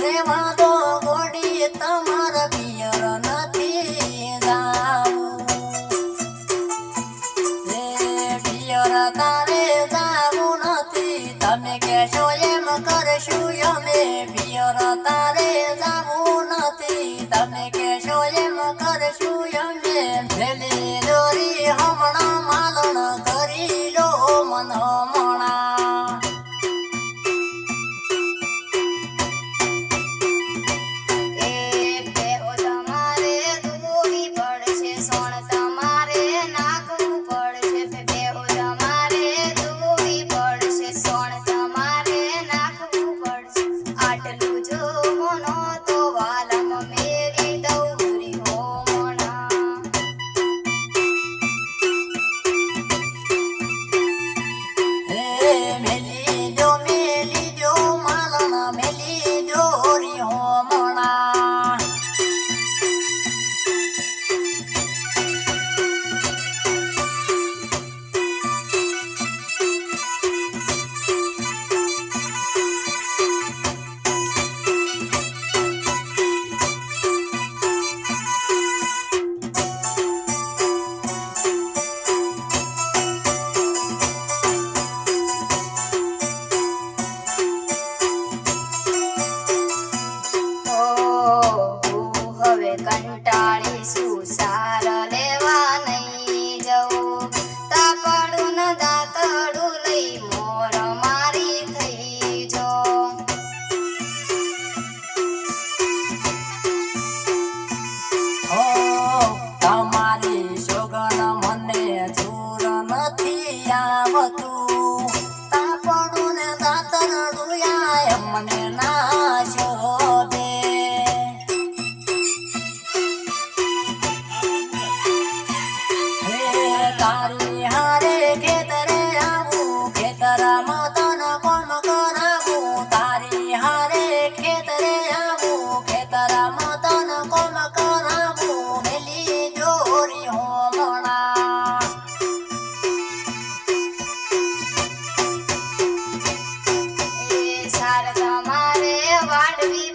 રેવા દો ગોડી તમારા પિયર નથી જાવું રે પિયર તારે જાવું નથી તમે કહેશો એમ કરશું અમે પિયર તારે જાવું નથી તમે કહેશો એમ કરશું અમે વેલી દોરી હમણાં માલણ કરી લો મન હમણાં કંટાળી શું સાર લેવા નહીં જવું તાપડું ન દાતડું લઈ મોર મારી થઈ જો તમારી સોગન મને ચૂર નથી આવતું તાપડું ને દાતરડું આય મને ના શોધે તારી હારે ખેતરે આવું ખેતરમાં તન કોમ કરાવું તારી હારે ખેતરે આવું ખેતરમાં તન કોમ કરાવું મેલી દોરી હોમણા એ સાર તમારે વાડવી